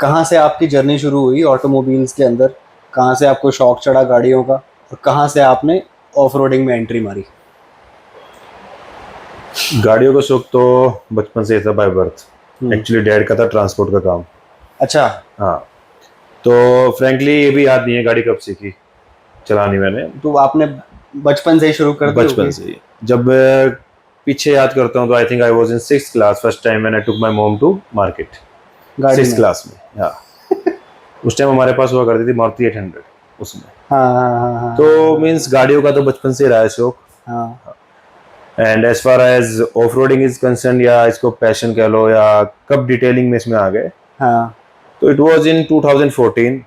कहाँ से आपकी जर्नी शुरू हुई ऑटोमोबाइल्स के अंदर? कहाँ से आपको शौक चढ़ा गाड़ियों का, और कहाँ से आपने ऑफ रोडिंग में एंट्री मारी? गाड़ियों का शौक तो बचपन से ही था बाय बर्थ। एक्चुअली डैड का था ट्रांसपोर्ट का काम। अच्छा। हाँ, तो फ्रैंकली ये भी याद नहीं है गाड़ी कब सीखी चलानी मैंने। तो आपने बचपन से ही शुरू कर दी बचपन होगी? से ही जब पीछे याद करता हूँ तो I think I was in 6th class first time when I took my mom to market. गाड़ी 6th में? क्लास में, हाँ। उस टाइम हमारे पास हुआ करती थी मारुति 800 उसमें। हाँ हाँ हाँ हाँ तो मीन्स गाड़ियों का तो बचपन से रहा है शौक। हाँ। And as far as off roading is concern, या इसको पैशन कह लो, या कब डिटेलिंग में इसमें आ गए, हाँ। तो इट वाज इन 2014।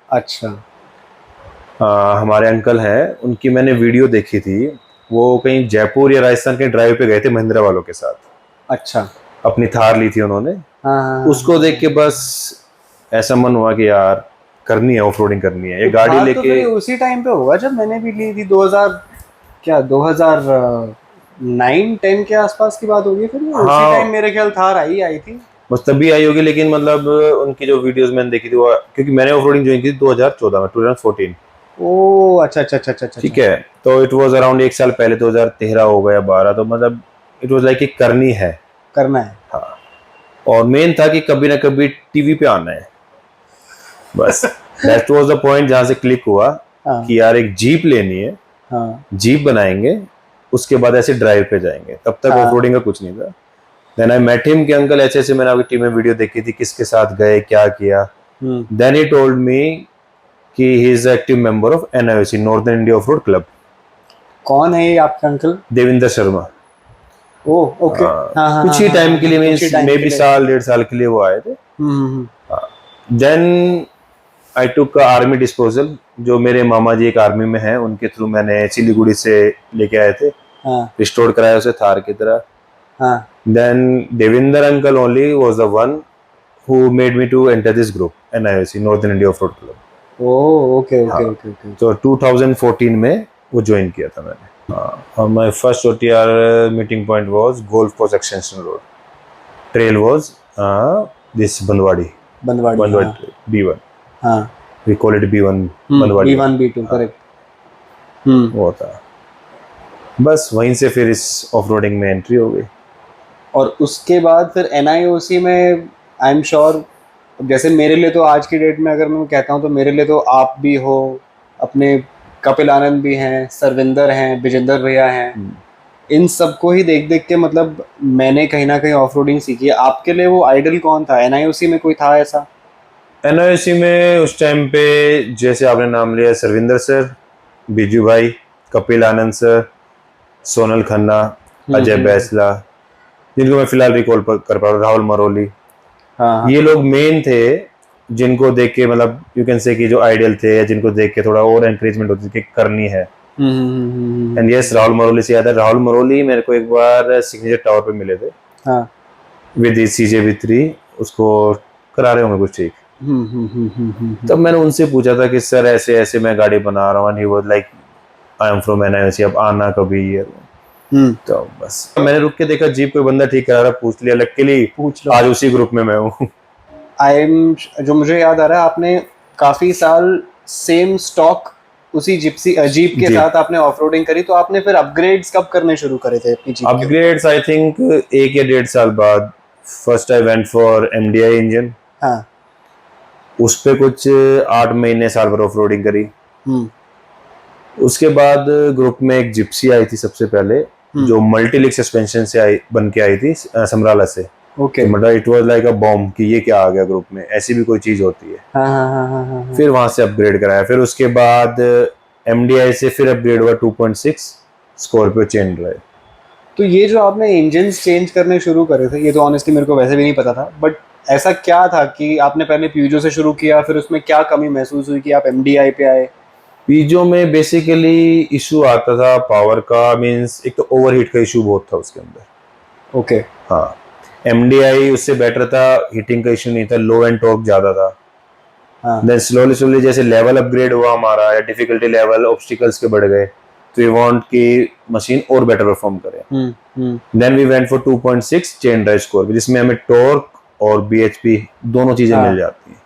अच्छा। हमारे अंकल हैं, उनकी मैंने वीडियो देखी थी। वो कहीं जयपुर या राजस्थान के ड्राइव पे गए थे महिंद्रा वालों के साथ। अच्छा। अपनी थार ली थी उन्होंने। हाँ हाँ। उसको देख के बस ऐसा मन हुआ कि यार करनी है, ऑफ रोडिंग करनी है ये गाड़ी थार तो लेके। फिर उसी टाइम पे होगा जब मैंने भी ली थी, 2000 क्या 2009-10 के आसपास की बात होगी फिर। उसी हाँ, टाइम मेरे ख्याल थार आई थी। बस तभी आई होगी, लेकिन मतलब उनकी जो वीडियोस मैंने देखी थी वो, क्योंकि मैंने ऑफ रोडिंग ज्वाइन की थी 2014 में, 2014। ओ अच्छा अच्छा अच्छा अच्छा। ठीक है, तो इट वाज अराउंड एक साल पहले, 2013 हो गया 12, तो मतलब इट वाज लाइक कि करनी है, करना है। हाँ। और मेन था कि कभी ना कभी टीवी पे आना है, बस दैट वाज द पॉइंट जहाँ से क्लिक हुआ। हाँ। कि यार एक जीप लेनी है, हाँ जीप बनाएंगे, उसके बाद ऐसे ड्राइव पे जाएंगे। तब तक हाँ। ऑफ रोडिंग का कुछ नहीं था। देन आई मेट हिम कि अंकल ऐसे ऐसे, मैंने आपकी टीम में वीडियो देखी थी, किसके साथ गए क्या किया। देन ही टोल्ड मी कि he is active member of NIOC, northern India off road club. कौन है ये आपका अंकल? देविंदर शर्मा। ओह ओके। हाँ हाँ कुछ ही हाँ, टाइम हाँ, के लिए, हाँ, मीन्स कुछ ही टाइम मे के बी लिए। साल 1.5 साल के लिए वो आए थे। Then I took army disposal, जो मेरे मामा जी एक आर्मी में हैं, उनके थ्रू मैंने सिलीगुड़ी से लेके आए थे। हाँ रिस्टोर कराया उसे थार की तरह। हाँ। Then Devinder uncle only was the one who made me to enter this group, NIOC, northern India off road club. Oh okay हाँ, ओके ओके ओके। तो 2014 में वो ज्वाइन किया था मैंने। हाँ, my first OTR meeting point was golf course extension road. Trail was this Bandhwari. Bandhwari. हाँ B1, हाँ। we call it B1, Bandhwari. B1 B2 correct. वो था, बस वहीं से फिर इस ऑफ रोडिंग में एंट्री हो गई। और उसके बाद फिर NIOC में आई एम श्योर, जैसे मेरे लिए तो आज की डेट में अगर मैं कहता हूँ तो मेरे लिए तो आप भी हो, अपने कपिल आनंद भी हैं, सरविंदर हैं, विजेंदर भैया हैं, इन सबको ही देख देख के मतलब मैंने कहीं ना कहीं ऑफ रोडिंग सीखी है। आपके लिए वो आइडल कौन था? NIOC में कोई था ऐसा? NIOC में उस टाइम पे जैसे आपने नाम लिया, सरविंदर सर, बिजू भाई, कपिल आनंद सर, सोनल खन्ना, अजय बैसला, जिनको मैं फिलहाल रिकॉल कर पा रहा हूँ, राहुल मरोली। हाँ ये लोग मेन थे जिनको देख के मतलब यू कैन से कि जो आइडियल थे, या जिनको देख के थोड़ा और एनकरेजमेंट होती थी कि करनी है। एंड यस, राहुल मरोली से याद है, राहुल मरोली मेरे को एक बार सिग्नेचर टावर पे मिले थे। हाँ। विद CJB3, उसको करा रहे होंगे कुछ ठीक। तब मैंने उनसे पूछा था कि सर ऐसे ऐसे मैं गाड़ी बना रहा हूँ, and he was like I am from NIOC, अब आना कभी ये। तो बस मैंने रुक के देखा, जीप कोई बंदा ठीक करा रहा, पूछ लिया, लकीली पूछ लो। आज उसी ग्रुप में मैं हूँ। जो मुझे याद आ रहा है, आपने काफी साल सेम स्टॉक उसी जीप के साथ आपने ऑफ रोडिंग करी, तो आपने फिर अपग्रेड्स कब करने शुरू करे थे अपनी जीप के? अपग्रेड्स आई थिंक 1 या 1.5 साल बाद। First I went for MDI engine. हाँ। उस पे कुछ 8 महीने साल भर ऑफ रोडिंग करी। उसके बाद ग्रुप में एक जिप्सी आई थी सबसे पहले, जो मल्टीलिक सस्पेंशन से बन के आई थी समराला से। ओके। तो मतलब it was like a bomb कि ये क्या आ गया ग्रुप में, ऐसी भी कोई चीज होती है। हाँ हाँ हाँ हाँ हाँ। फिर वहां से अपग्रेड कराया, फिर उसके बाद MDI से फिर अपग्रेड हुआ 2.6 स्कॉर्पियो चेन ड्राइव। तो ये जो आपने इंजन चेंज करने शुरू करे थे, ये तो ऑनेस्टली मेरे को वैसे भी नहीं पता था, बट ऐसा क्या था कि आपने पहले प्यूजो से शुरू किया, फिर उसमें क्या कमी महसूस हुई कि आप MDI पे आए? पीजो में बेसिकली इशू आता था पावर का, मींस एक तो ओवरहीट का इशू बहुत था उसके अंदर। ओके। हाँ, MDI उससे बेटर था, हीटिंग का इशू नहीं था, लो एंड टॉर्क ज्यादा था। हाँ। देन स्लोली स्लोली जैसे लेवल अपग्रेड हुआ हमारा, या डिफिकल्टी लेवल ऑब्स्टिकल्स के बढ़ गए, तो वी वांट कि मशीन और बेटर परफॉर्म करे। Then we went for 2.6 chain drive score, जिसमें हमें टॉर्क और BHP दोनों चीजें मिल जाती हैं।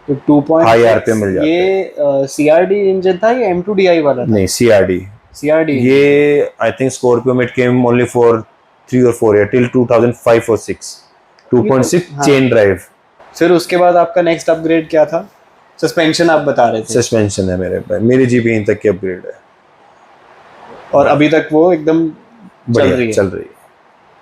तो 2.6 हाई आरपीएम मिल जाते हैं। ये सीआरडी इंजन था या M2DI वाला था? नहीं, सीआरडी। सीआरडी ये आई थिंक स्कॉर्पियो में it came only for 3 or 4 year till 2005 or 6। 2.6 हाँ। Chain drive. फिर उसके बाद आपका नेक्स्ट अपग्रेड क्या था? सस्पेंशन आप बता रहे थे। सस्पेंशन है मेरे पे, मेरी जीप यहीं तक की अपग्रेड है और अभी तक वो एकदम चल बढ़िया रही है? चल रही है,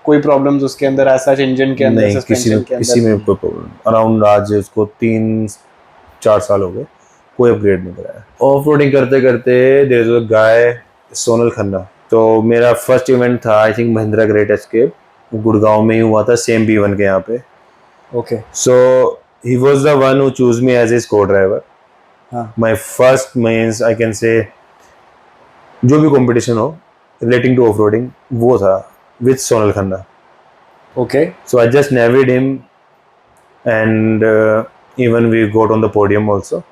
कोई प्रॉब्लम्स उसके अंदर ऐसा इंजन के अंदर, नहीं किसी सस्पेंशन में के अंदर? किसी में कोई प्रॉब्लम। अराउंड आज उसको 3-4 साल हो गए, कोई अपग्रेड नहीं कराया। ऑफ रोडिंग करते करते there is a guy Sonal Khanna. तो मेरा फर्स्ट इवेंट था I think Mahindra great escape, Gurgaon में ही हुआ था, सेम B1 के यहाँ पे। Okay. So he was the one who choose me as his co driver. My first means I can say जो भी कंपटीशन हो रिलेटिंग टू ऑफ रोडिंग वो था with Sonal Khanna. Okay. So I just navied him and even we got on the podium also.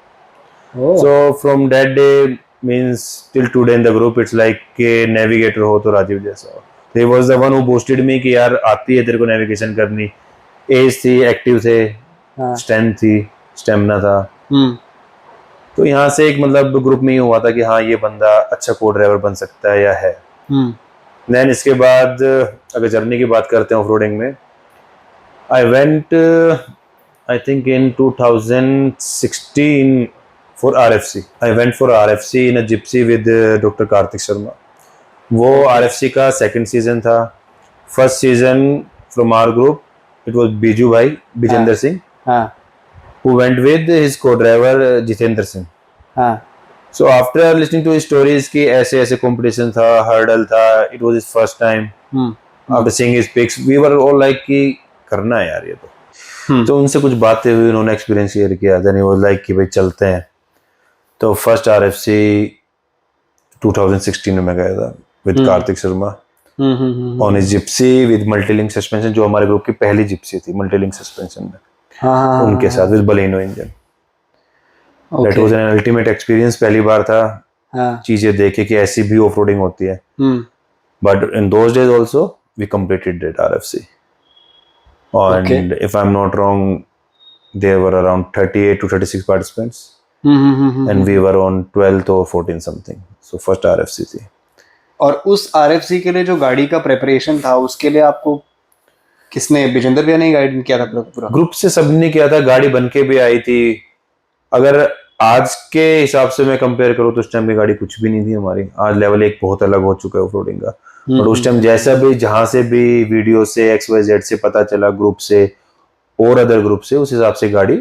Oh. So from that day means till today in the group it's like कि navigator हो तो राजीव जैसा हो। So he was the one who boosted me कि यार आती है तेरे को navigation करनी, एज थी, एक्टिव थे, स्ट्रेंथ थी, स्टेमिना था। तो यहाँ से एक मतलब ग्रुप में ही हुआ था कि हाँ ये बंदा अच्छा को ड्राइवर बन सकता है या है। देन इसके बाद अगर जर्नी की बात करते हैं ऑफ रोडिंग में, I went I think in 2016 for RFC। I went for RFC in a Gypsy with doctor Kartik Sharma. वो RFC का सेकंड सीजन था। First season from our group it was Biju bhai, Bijendra Singh, who went with his co-driver Jitendra Singh. So after listening to his stories कि ऐसे ऐसे competition था, hurdle था, it was his first time। After seeing his pics, we were all like कि करना है यार ये तो। तो उनसे कुछ बातें हुई, उन्होंने एक्सपीरियंस शेयर किया। Then he was like कि भाई चलते हैं। तो फर्स्ट RFC 2016 में मैं गया था with Kartik Sharma on his gypsy with multi-link suspension, जो हमारे ग्रुप की पहली जिप्सी थी multi-link suspension में, उनके साथ with Baleno engine। That was an ultimate experience। पहली बार था चीजें देखे कि ऐसी भी ऑफ रोडिंग होती है। But in those days also we completed that RFC and if I'm not wrong there were around 38 to 36 participants and we were on 12th or 14 something। So first RFC थी। और उस RFC के लिए जो गाड़ी का प्रिपरेशन था उसके लिए आपको किसने, विजेंद्र भैया ने गाइड किया था पूरा? ग्रुप से सबने किया था, गाड़ी बन के भी आई थी। अगर आज के हिसाब से मैं कंपेयर करूँ तो उस टाइम की गाड़ी कुछ भी नहीं थी हमारी। आज लेवल एक बहुत अलग हो चुका है ऑफ रोडिंग का। और उस टाइम जैसा भी जहां से भी वीडियो से XYZ से पता चला, ग्रुप से और अदर ग्रुप से, उस हिसाब से गाड़ी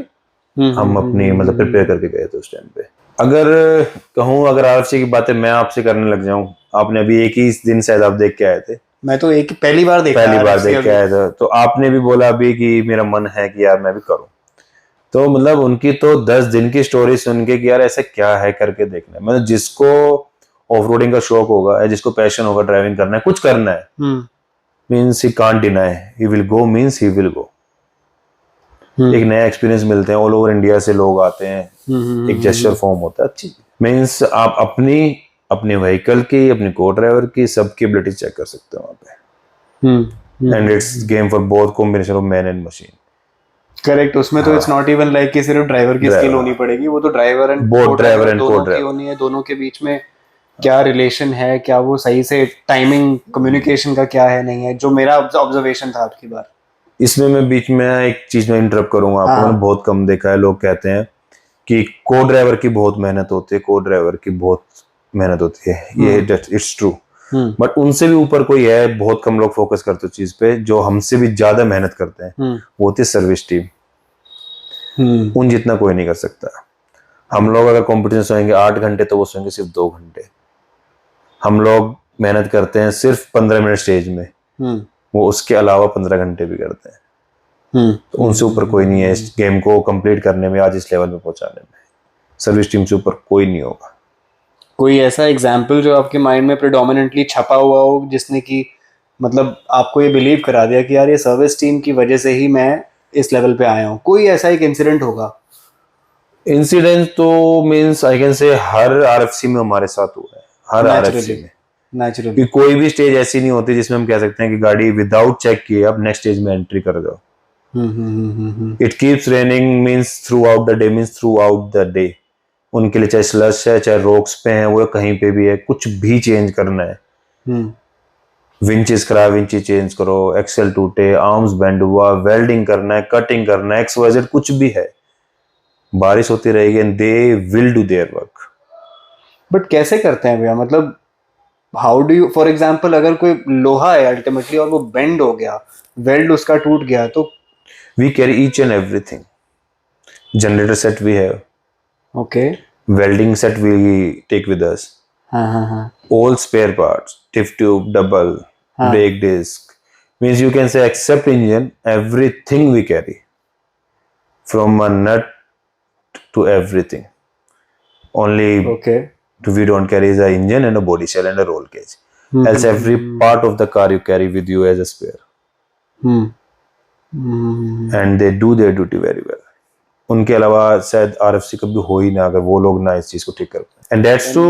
हम अपनी मतलब प्रिपेयर करके गए थे उस टाइम पे। अगर कहूँ अगर RFC की बातें मैं आपसे करने लग जाऊं, आपने अभी एक ही दिन शायद आप देख के आए थे। मैं तो पहली बार देख के आया था। तो आपने भी बोला अभी कि मेरा मन है कि यार मैं भी करूं। तो मतलब उनकी तो 10 दिन की स्टोरी सुन के कि यार ऐसा क्या है करके देखना है। मतलब जिसको ऑफ रोडिंग का शौक होगा या जिसको पैशन होगा ड्राइविंग करना है, कुछ करना है, means he can't deny, he will go, means he will go. एक नया एक्सपीरियंस मिलते हैं, ऑल ओवर इंडिया से लोग आते हैं, एक जेस्चर फॉर्म होता है अच्छी। मीन्स आप अपनी व्हीकल की, अपनी को ड्राइवर की, सबकी एबिलिटी चेक कर सकते हो वहां पे। And it's game for both combination of man and machine. Correct. उसमें तो इट्स नॉट इवन लाइक कि सिर्फ ड्राइवर की स्किल होनी पड़ेगी, वो तो driver and both driver and दोनों की होनी है। दोनों के बीच में क्या रिलेशन है, क्या वो सही से टाइमिंग कम्युनिकेशन का क्या है नहीं है, जो मेरा ऑब्जर्वेशन था आपकी बार। इसमें मैं बीच में एक चीज में इंटरप्ट करूंगा आपको। मैंने बहुत कम देखा है, लोग कहते हैं कि को ड्राइवर की बहुत मेहनत होती है, को ड्राइवर की बहुत मेहनत होती है। ये इट्स ट्रू, बट उनसे भी ऊपर कोई है, बहुत कम लोग फोकस करते हैं चीज पे, जो हमसे भी ज्यादा मेहनत करते हैं, वो होती है सर्विस टीम। उन जितना कोई नहीं कर सकता। हम लोग अगर कंपटीशन सोएंगे 8 घंटे तो वो सोएंगे सिर्फ 2 घंटे। हम लोग मेहनत करते हैं सिर्फ 15 मिनट स्टेज में, वो उसके अलावा 15 घंटे भी करते हैं। तो उनसे ऊपर कोई नहीं है इस गेम को कंप्लीट करने में, आज इस लेवल में पहुंचाने में। सर्विस टीम से ऊपर कोई नहीं होगा। कोई ऐसा एग्जाम्पल जो आपके माइंड में प्रेडोमिनेंटली छपा हुआ हो, जिसने कि मतलब आपको ये बिलीव करा दिया कि यार ये सर्विस टीम की वजह से ही मैं इस लेवल पे आया हूँ? कोई ऐसा एक इंसिडेंट होगा? इंसिडेंट तो मींस आई कैन से हर RFC में हमारे साथ हुआ है, हर RFC में नेचुरली। कोई भी स्टेज ऐसी नहीं होती जिसमें हम कह सकते हैं कि गाड़ी विदाउट चेक किए आप नेक्स्ट स्टेज में एंट्री कर दो। It keeps raining means through out the day, means through out the day. उनके लिए चाहे स्लश है, चाहे रोक्स पे है, वो कहीं पे भी है, कुछ भी चेंज करना है, विंचेस खराब, विंची चेंज करो, एक्सेल टूटे, आर्म्स बेंड हुआ, वेल्डिंग करना है, कटिंग करना है, XYZ कुछ भी है, बारिश होती रहेगी and they will do their work. But कैसे करते हैं भैया, मतलब how do you, for example अगर कोई लोहा है अल्टीमेटली और वो बेंड हो गया, वेल्ड उसका टूट गया, तो we carry each and everything. Generator set भी है, okay, welding set we take with us, हाँ, all spare parts, tip tube, double, brake disc, means you can say except engine, everything we carry, from a nut to everything. Only okay, we don't carry is a engine and a body shell and a roll cage. Else every part of the car you carry with you as a spare. And they do their duty very well. उनके अलावा शायद RFC कभी हो ही ना, अगर वो लोग ना इस चीज को ठीक कर पाए। And that's to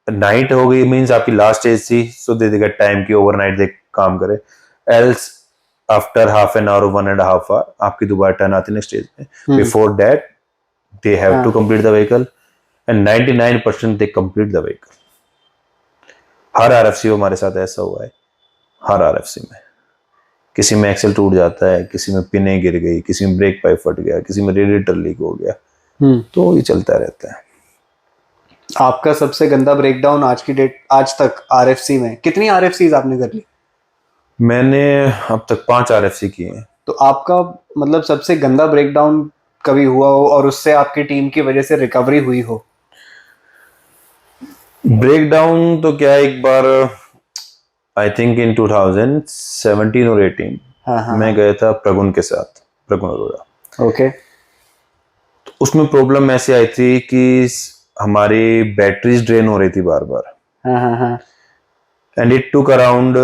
नाइट हो गई, मीन्स आपकी लास्ट स्टेज थी, सो दे गेट टाइम की ओवरनाइट दे काम करे, else after half an hour, 1.5 hour आपकी दोबारा टर्न आती नेक्स्ट स्टेज में। Before that they have to complete the vehicle and 99% they complete the vehicle. हर RFC हमारे साथ ऐसा हुआ है, हर RFC में किसी में एक्सेल टूट जाता है, किसी में पिने गिर गई, किसी में ब्रेक पाइप फट गया, किसी में रेडिएटर लीक हो गया, तो ये चलता रहता है। आपका सबसे गंदा ब्रेकडाउन आज तक RFC में कितनी RFCs आपने कर ली? मैंने अब तक 5 RFC किए हैं। तो आपका मतलब सबसे गंदा ब्रेकडाउन कभी हुआ हो और उससे आपकी टीम की वजह से रिकवरी हुई हो? ब्रेकडाउन तो क्या, एक बार आई थिंक इन 2017 और 18 मैं गया था प्रगुन के साथ, प्रगुन अरोड़ा। ओके, तो उसमें प्रॉब्लम ऐसी आई थी कि हमारी बैटरीज ड्रेन हो रही थी बार बार, and it took around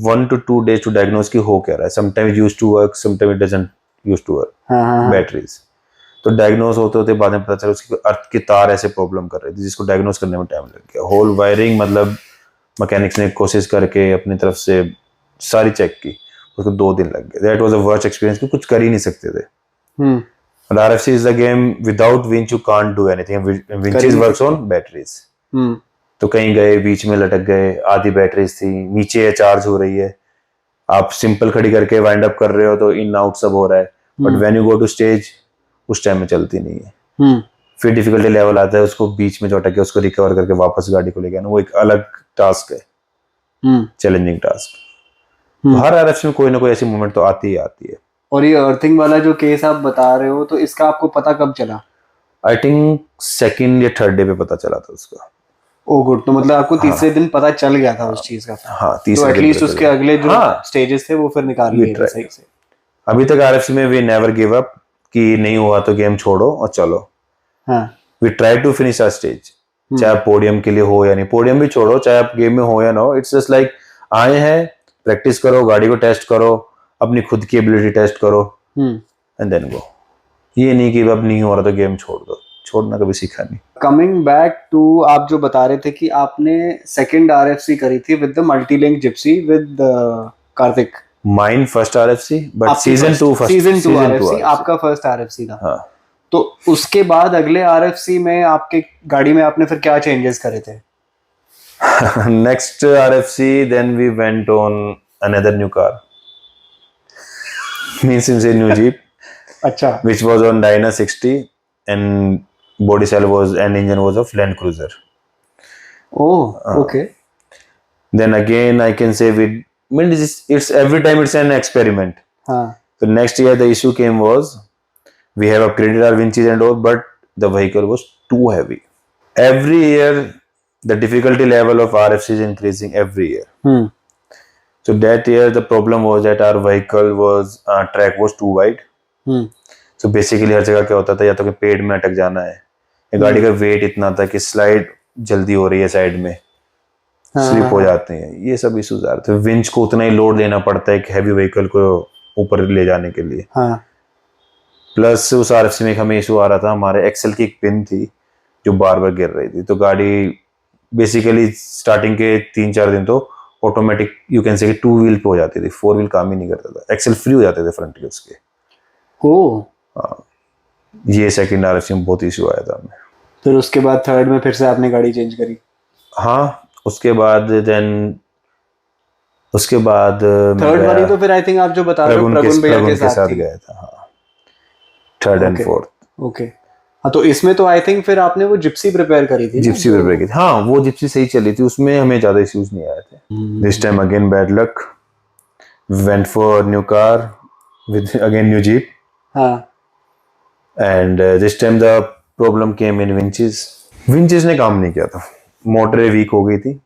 1 to 2 days to diagnose कि हो क्या रहा है। Sometimes used to work, sometimes it doesn't used to work batteries. तो डायग्नोज होते होते बाद में पता चला उसकी अर्थ की तार ऐसे प्रॉब्लम कर रही थी, जिसको डायग्नोज करने में टाइम लग गया। होल वायरिंग मतलब मैकेनिक्स ने कोशिश करके अपनी तरफ से सारी चेक की, उसको 2 दिन लग गए। That was a worst experience कि कुछ कर ही नहीं सकते थे। And RFC is the game without winch you can't do anything. Winches works on batteries. तो कहीं गए, बीच में लटक गए, आधी बैटरीज थी, नीचे चार्ज हो रही है, आप सिंपल खड़ी करके वाइंड अप कर रहे हो तो इन आउट सब हो रहा है, but when you go to stage उस टाइम में चलती नहीं है। फिर डिफिकल्टी लेवल आता है, उसको बीच में जो अटक गया उसको रिकवर करके वापस गाड़ी को लेके आना, वो एक अलग टास्क है, चैलेंजिंग टास्क। तो हर RFC में कोई ना कोई ऐसी मोमेंट तो आती ही आती है। और ये अर्थिंग वाला जो केस आप बता रहे हो, तो इसका आपको पता कब चला? आई थिंक 2nd या 3rd डे पे पता चला था उसका। ओ गुड, तो मतलब आपको तीसरे दिन पता चल गया था उस चीज का? हाँ, तो एटलीस्ट उसके अगले जो स्टेजेस थे वो फिर निकाल लिए थे सही से। अभी तक RFC में वी नेवर गिव अप कि नहीं हुआ तो गेम छोड़ो और चलो। We try to finish our stage, चाहे आप पोडियम के लिए हो या नहीं, पोडियम भी छोड़ो, चाहे आप गेम में हो या ना हो, इट्स जस्ट लाइक आए हैं, प्रैक्टिस करो, गाड़ी को टेस्ट करो, अपनी खुद की एबिलिटी टेस्ट करो एंड देन गो। ये नहीं कि अब नहीं हो रहा तो गेम छोड़ दो, छोड़ना कभी सीखा नहीं। कमिंग बैक टू आप जो बता रहे थे कि आपने 2nd RFC करी थी with the multilink gypsy with Kartik. Mine first RFC, but season 2 RFC आपका फर्स्ट RFC था। हाँ। तो उसके बाद अगले RFC में आपके गाड़ी में आपने फिर क्या चेंजेस करे थे? Next RFC then we went on another new car, means a new Jeep, अच्छा, which was on Dyna 60 and body cell was and engine was of Land Cruiser. Oh, okay. Then again I can say it's every time it's an experiment. So next year the issue came was we have upgraded our winches and all, but the vehicle was too heavy. Every year the difficulty level of RFC is increasing every year. So that year the problem was that our vehicle was track was too wide. So basically हर जगह क्या होता था, या तो कि पेड़ में अटक जाना है, या गाड़ी का वेट इतना था कि स्लाइड जल्दी हो रही है, साइड में स्लिप हो जाते हैं, ये सब इश्यूज आ रहे थे। विंच को उतना ही लोड लेना पड़ता है एक हैवी व्हीकल को ऊपर ले जाने के लिए। प्लस उस RFC में हमें इशू आ रहा था, हमारे एक्सेल की एक पिन थी जो बार बार गिर रही थी, तो गाड़ी बेसिकली स्टार्टिंग के 3-4 दिन तो automatic you can say 2 wheel पे हो जाती थी, 4 व्हील काम ही नहीं करता था, एक्सेल फ्री हो जाते थे फ्रंट के उसके। हाँ, ये सेकंड RFC में बहुत इशू आया था हमें। फिर उसके बाद थर्ड में फिर से आपने गाड़ी चेंज करी? हाँ, उसके बाद थर्ड वाली तो फिर आई थिंक आप जो बता रहे हो प्रगुन भैया के साथ गया था। हाँ, थर्ड एंड फोर्थ। ओके। हाँ, तो इसमें तो आई थिंक फिर आपने वो जिप्सी प्रिपेयर करी थी। जिप्सी प्रिपेयर की थी, हाँ, वो जिप्सी सही चली थी, उसमें हमें ज्यादा इश्यूज नहीं आए थे। This time again bad luck, went for new car with again new jeep. हाँ, and this time the problem came in winches ने काम नहीं किया था, मोटरें वीक हो गई थी।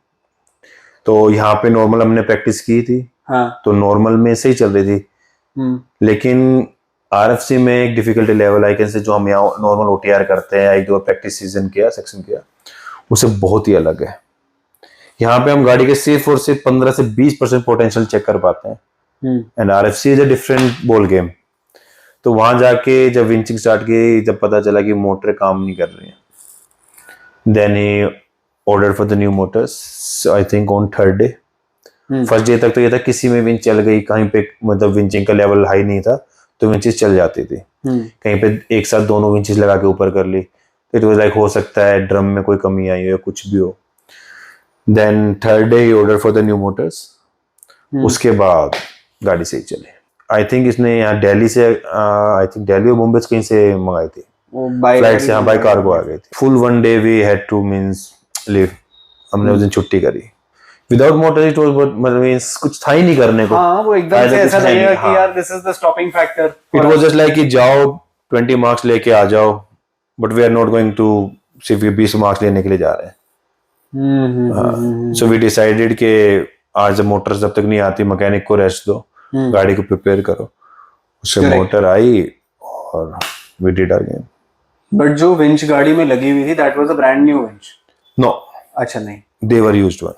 तो यहाँ पे नॉर्मल हमने प्रैक्टिस की थी। हाँ, तो नॉर्मल में सही चल रही थी। लेकिन RFC में एक difficulty level I can say, जो हम यहाँ नॉर्मल OTR करते हैं, 1-2 प्रैक्टिस सेक्शन किया, उससे बहुत ही अलग है। यहाँ पे हम गाड़ी के सिर्फ और सिर्फ 15 से 20% पोटेंशियल चेक कर पाते हैं। And RFC is a different ball game. तो वहां जाके जब विंचिंग स्टार्ट की, जब पता चला कि मोटर काम नहीं कर रही है, देन ही order for the new motors I think on third day. First day तक तो ये था किसी में विंच चल गई, कहीं पे मतलब विंचिंग का लेवल हाई नहीं था तो विंचेस चल जाती थी। कहीं पे एक साथ दोनों विंचेस लगा के ऊपर कर ली, इट वाज लाइक हो सकता है ड्रम में कोई कमी आई हो या कुछ भी हो। देन थर्ड डे ही order for the new motors. उसके बाद गाड़ी सही चली। आई थिंक इसने यहाँ दिल्ली से, आई थिंक दिल्ली और मुंबई कहीं से मंगाई थी फ्लाइट से। हाँ, बाय कार्गो आ गई थी। Full 1 day we had to means leave, हमने उस दिन छुट्टी करी। Without motor it was means कुछ था ही नहीं करने को। हाँ, वो एकदम से ऐसा लगेगा कि यार this is the stopping factor. It was just like कि जाओ 20 मार्क्स लेके आ जाओ, but we are not going to सिर्फ 20 मार्क्स लेने के लिए जा रहे हैं। सो वी डिसाइडेड कि आज जब मोटर जब तक नहीं आती मैकेनिक को रेस्ट दो, गाड़ी को प्रिपेयर करो। उससे मोटर आई और वी डिड अगेन। बट जो विंच गाड़ी में लगी हुई थी that was a brand new winch? No. अच्छा, नहीं, दे वर यूज्ड वन।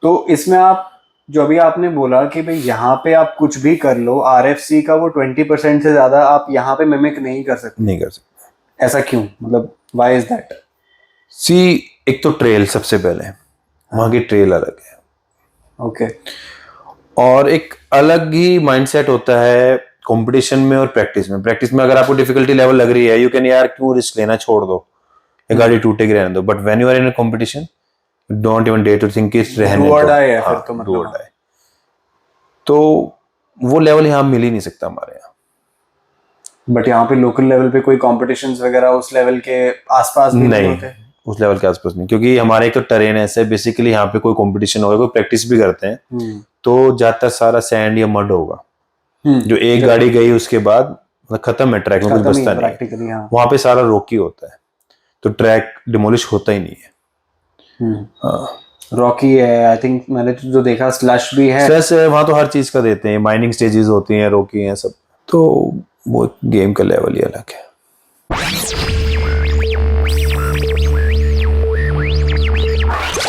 तो इसमें आप जो अभी आपने बोला कि भाई यहाँ पे आप कुछ भी कर लो, RFC का वो 20% से ज्यादा आप यहाँ पे मिमिक नहीं कर सकते। ऐसा क्यों, मतलब व्हाई इज दैट? सी, एक तो ट्रेल सबसे पहले, वहां की ट्रेल अलग है। ओके। और एक अलग ही माइंडसेट होता है कंपटीशन में और प्रैक्टिस में। प्रैक्टिस में अगर आपको डिफिकल्टी लेवल लग रही है, यू कैन यार क्यों रिस्क लेना, छोड़ दो, ये गाड़ी टूटेगी, रहने दो। But when you are in a competition, don't even dare to think it's रहने दो। फिर तो मतलब तो वो लेवल यहाँ मिल ही नहीं सकता हमारे यहाँ। बट यहाँ पे लोकल लेवल पे कोई कॉम्पिटिशंस वगैरह उस लेवल के आसपास भी नहीं होते? उस लेवल के आसपास नहीं, क्योंकि हमारे एक तो टरेन ऐसा है बेसिकली, यहाँ पे कोई कंपटीशन होगा, कोई प्रैक्टिस भी करते हैं तो ज्यादातर सारा सैंड या मड होगा। जो एक गाड़ी गई उसके बाद खत्म है, ट्रैक में कुछ बचता नहीं। वहां पे सारा रॉकी होता है, तो ट्रैक डिमोलिश होता ही नहीं है। रॉकी है, आई थिंक मैंने जो देखा स्लश भी है। स्लश है वहां, तो हर चीज का देते हैं, माइनिंग स्टेजेस होती हैं, रॉकी हैं सब। तो वो गेम का लेवल ही अलग है।